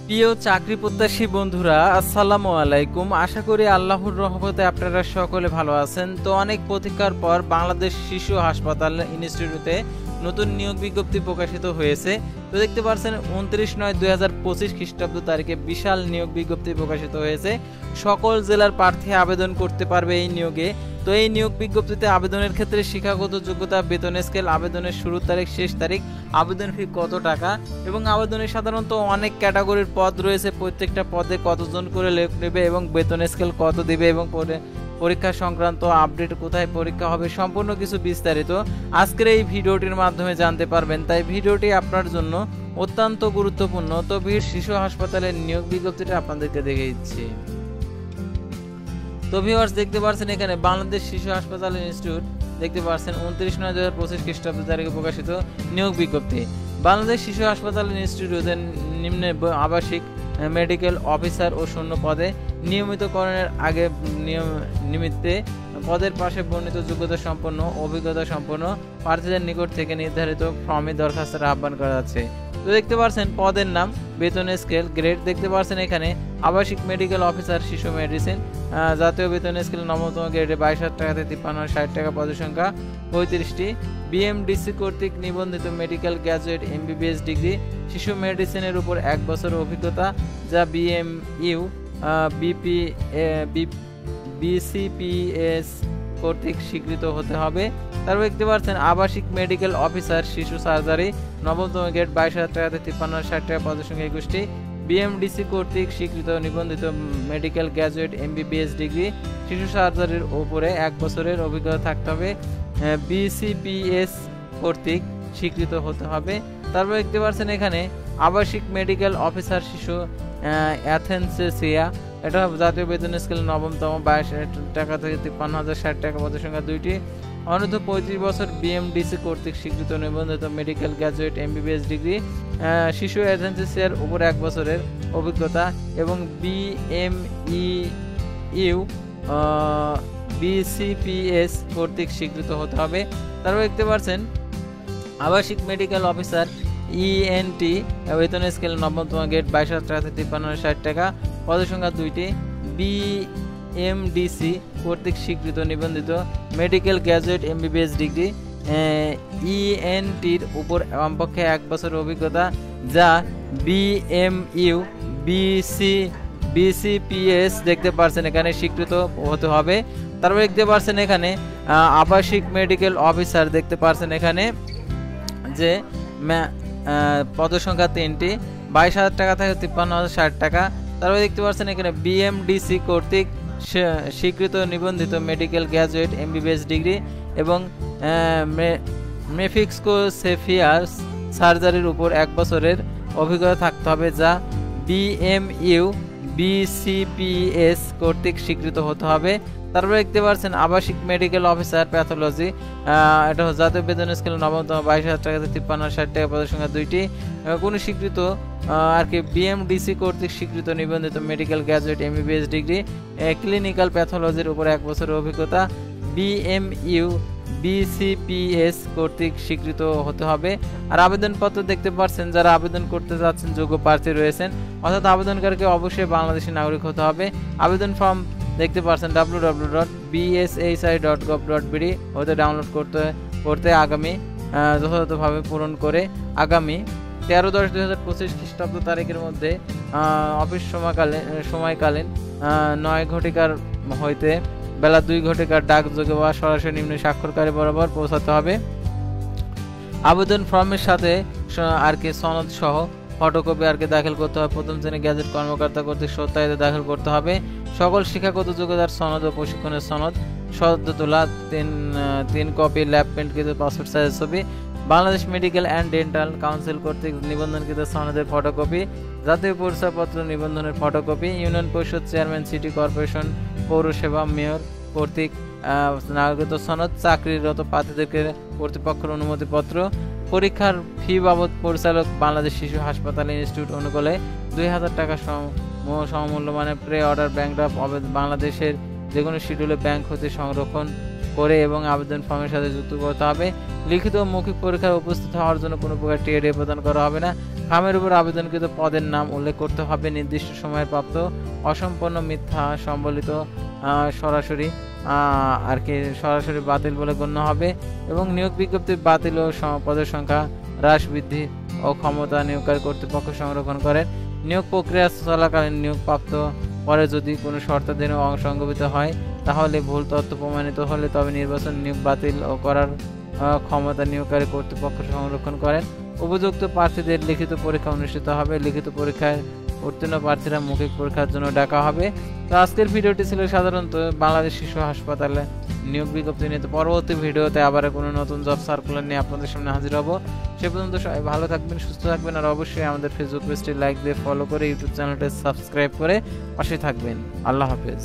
প্রিয় চাকরি প্রত্যাশী বন্ধুরা, আসসালামু আলাইকুম। আশা করি আল্লাহর রহমতে আপনারা সকলে ভালো আছেন। তো অনেক প্রতীক্ষার পর বাংলাদেশ শিশু হাসপাতাল ইনস্টিটিউটে নতুন নিয়োগ বিজ্ঞপ্তি প্রকাশিত হয়েছে। তো দেখতে পাচ্ছেন 29/9/2025 খ্রিস্টাব্দ তারিখে বিশাল নিয়োগ বিজ্ঞপ্তি প্রকাশিত হয়েছে। সকল জেলার প্রার্থী আবেদন করতে পারবে এই নিয়োগে। তো এই নিয়োগ বিজ্ঞপ্তিতে আবেদনের ক্ষেত্রে শিক্ষাগত যোগ্যতা, বেতন স্কেল, আবেদনের শুরু তারিখ, শেষ তারিখ, আবেদন ফি কত টাকা এবং আবেদনের সাধারণত অনেক ক্যাটাগরির পদ রয়েছে। প্রত্যেকটা পদে কতজন করে লোক নেবে এবং বেতন স্কেল কত দিবে এবং পরীক্ষা সংক্রান্ত আপডেট, কোথায় পরীক্ষা হবে, সম্পূর্ণ কিছু বিস্তারিত আজকের এই ভিডিওটির মাধ্যমে জানতে পারবেন। তাই ভিডিওটি আপনার জন্য অত্যন্ত গুরুত্বপূর্ণ। তো শিশু হাসপাতালের নিয়োগ বিজ্ঞপ্তিটা আপনাদেরকে দেখে দিচ্ছি। তো ভিউয়ার্স, দেখতে পাচ্ছেন এখানে বাংলাদেশ শিশু হাসপাতাল ইনস্টিটিউট দেখতে পাচ্ছেন 29/9/2025 খ্রিস্টাব্দ তারিখে প্রকাশিত নিয়োগ বিজ্ঞপ্তি। বাংলাদেশ শিশু হাসপাতাল ইনস্টিটিউটের নিম্নে আবাসিক মেডিকেল অফিসার ও শূন্য পদে নিয়মিতকরণের আগে নিমিত্তে পদের পাশে বর্ণিত যোগ্যতা সম্পন্ন, অভিজ্ঞতা সম্পন্ন প্রার্থীদের নিকট থেকে নির্ধারিত ফর্মে দরখাস্তের আহ্বান করা যাচ্ছে। তো দেখতে পাচ্ছেন পদের নাম, বেতন স্কেল, গ্রেড দেখতে পাচ্ছেন এখানে আবাসিক মেডিকেল অফিসার শিশু মেডিসিন, জাতীয় বেতন স্কেল নবমতম গ্রেডে 22,000 টাকা থেকে 53,60 টাকা, পদের সংখ্যা 35টি। বিএমডিসি কর্তৃক নিবন্ধিত মেডিকেল গ্র্যাজুয়েট এমবিবিএস ডিগ্রি, শিশু মেডিসিনের উপর 1 বছর অভিজ্ঞতা যা বিএমইউ বিসিপিএস কর্তৃক স্বীকৃত হতে হবে। তারপর দেখতে পাচ্ছেন আবাসিক মেডিকেল অফিসার শিশু সার্জারি নবমতম গ্রেড 22,000 টাকা থেকে 53,60 টাকা, পদের সংখ্যা 21টি। বিএমডিসি কর্তৃক স্বীকৃত নিবন্ধিত মেডিকেল গ্র্যাজুয়েট এমবিবিএস ডিগ্রি, শিশু সার্জারির উপরে 1 বছরের অভিজ্ঞতা থাকতে হবে, বিসিপিএস কর্তৃক স্বীকৃত হতে হবে। তারপর দেখতে পাচ্ছেন এখানে আবাসিক মেডিকেল অফিসার শিশু অ্যাথেন্সিয়া, এটা জাতীয় বেতন স্কেল নবমতম 22,000 টাকা থেকে 53,60 টাকা, পদের সংখ্যা 2টি। অনূর্ধ্ব 35 বছর বিএমডিসি কর্তৃক স্বীকৃত নিবন্ধিত মেডিকেল গ্র্যাজুয়েট এমবিবিএস ডিগ্রি, শিশু অ্যাথেন্সিয়ার উপর 1 বছরের অভিজ্ঞতা এবং বিএমইউ বিসিপিএস কর্তৃক স্বীকৃত হতে হবে। তারপর দেখতে পাচ্ছেন আবাসিক মেডিকেল অফিসার ইএনটি, বেতন স্কেল নবমতম গ্রেড 22,000 টাকা থেকে 53,60 টাকা, পদের সংখ্যা 2টি। বিএমডিসি কর্তৃক স্বীকৃত নিবন্ধিত মেডিকেল গ্র্যাজুয়েট এমবিবিএস ডিগ্রি, ইএনটির উপর কমপক্ষে 1 বছর অভিজ্ঞতা যা বিএমইউ বিসিপিএস দেখতে পাচ্ছেন এখানে স্বীকৃত হতে হবে। তারপর দেখতে পাচ্ছেন এখানে আবাসিক মেডিকেল অফিসার দেখতে পাচ্ছেন এখানে যে পদের সংখ্যা 3টি, 22,000 টাকা থেকে 53,60 টাকা। তারপরে দেখতে পাচ্ছেন এখানে বিএমডিসি কর্তৃক স্বীকৃত নিবন্ধিত মেডিকেল গ্র্যাজুয়েট এমবিবিএস ডিগ্রি এবং মেফিক্সকোসেফিয়াস সার্জারির উপর 1 বছরের অভিজ্ঞতা থাকতে হবে যা বিএমইউ বিসিপিএস কর্তৃক স্বীকৃত হতে হবে। তারপরে দেখতে পাচ্ছেন আবাসিক মেডিকেল অফিসার প্যাথোলজি, এটা জাতীয় বেতন স্কেল নবমতম 22,000 টাকা থেকে 53,60 টাকা, পদের সংখ্যা 2টি। কোনো স্বীকৃত আর কি বিএমডিসি কর্তৃক স্বীকৃত নিবন্ধিত medical graduate MBBS degree, clinical প্যাথোলজির উপর 1 বছরের অভিজ্ঞতা, বিএমইউ বিসিপিএস কর্তৃক স্বীকৃত হতে হবে। আর আবেদনপত্র দেখতে পাচ্ছেন যারা আবেদন করতে যাচ্ছেন যোগ্য প্রার্থী রয়েছেন, অর্থাৎ আবেদনকারীকে অবশ্যই বাংলাদেশি নাগরিক হতে হবে। আবেদন ফর্ম দেখতে পাচ্ছেন www.bshi.gov.bd হতে ডাউনলোড করতে আগামী যথাযথভাবে পূরণ করে আগামী 13/10/2025 খ্রিস্টাব্দ তারিখের মধ্যে অফিস সময়কালীন 9 ঘটিকার হইতে বেলা 2 ঘটিকার ডাকযোগে বা সরাসরি নিম্ন স্বাক্ষরকারী বরাবর পৌঁছাতে হবে। আবেদন ফর্মের সাথে আর কি সনদ সহ ফটোকপি আর কি দাখিল করতে হবে। প্রথম শ্রেণী গ্যাজেট কর্মকর্তা কর্তৃক সত্যায়িত দাখিল করতে হবে। সকল শিক্ষাগত যোগ্যতার সনদ ও প্রশিক্ষণের সনদ সদ্য তোলা 3 কপি ল্যাব প্রিন্টকৃত পাসপোর্ট সাইজের ছবি, Bangladesh medical and dental council কর্তৃক নিবন্ধনকৃত সনদের ফটোকপি, জাতীয় পরিচয়পত্র নিবন্ধনের ফটোকপি, ইউনিয়ন পরিষদ চেয়ারম্যান, সিটি কর্পোরেশন, পৌরসেবা মেয়র কর্তৃক নাগরিকত্ব সনদ, চাকরিরত প্রার্থীদেরকে কর্তৃপক্ষের অনুমতিপত্র। পরীক্ষার ফি বাবদ পরিচালক বাংলাদেশ শিশু হাসপাতাল ইনস্টিটিউট অনুকূলে 2,000 টাকা সমমূল্যমানের প্রে অর্ডার ব্যাংক ড্রাফট বাংলাদেশের যে কোনো শিডিউলে ব্যাংক হতে সংরক্ষণ করে এবং আবেদন ফর্মের সাথে যুক্ত করতে হবে। লিখিত ও মৌখিক পরীক্ষায় উপস্থিত হওয়ার জন্য কোনো প্রকার টিএডি প্রদান করা হবে না। খামের উপর আবেদনকৃত পদের নাম উল্লেখ করতে হবে। নির্দিষ্ট সময়ের প্রাপ্ত অসম্পূর্ণ মিথ্যা সম্বলিত সরাসরি আর কি সরাসরি বাতিল বলে গণ্য হবে। এবং নিয়োগ বিজ্ঞপ্তি বাতিল ও পদের সংখ্যা হ্রাস বৃদ্ধি ও ক্ষমতা নিয়োগকারী কর্তৃপক্ষ সংরক্ষণ করেন। নিয়োগ প্রক্রিয়া চলাকালীন নিয়োগপ্রাপ্ত পরে যদি কোনো শর্তাধীন অসংগঠিত হয় তাহলে ভুল তথ্য প্রমাণিত হলে তবে নির্বাচন নিয়োগ বাতিল ও করার ক্ষমতা নিয়োগকারী কর্তৃপক্ষ সংরক্ষণ করেন। উপযুক্ত প্রার্থীদের লিখিত পরীক্ষা অনুষ্ঠিত হবে। লিখিত পরীক্ষায় উত্তীর্ণ প্রার্থীরা মৌখিক পরীক্ষার জন্য ডাকা হবে। তো আজকের ভিডিওটি ছিল সাধারণত বাংলাদেশ শিশু হাসপাতালে নিয়োগ বিজ্ঞপ্তি নিয়ে। পরবর্তী ভিডিওতে আবার কোনো নতুন জব সার্কুলার নিয়ে আপনাদের সামনে হাজির হব। সে পর্যন্ত সবাই ভালো থাকবেন, সুস্থ থাকবেন, আর অবশ্যই আমাদের ফেসবুক পেজটি লাইক দিয়ে ফলো করে ইউটিউব চ্যানেলটি সাবস্ক্রাইব করে পাশে থাকবেন। আল্লাহ হাফেজ।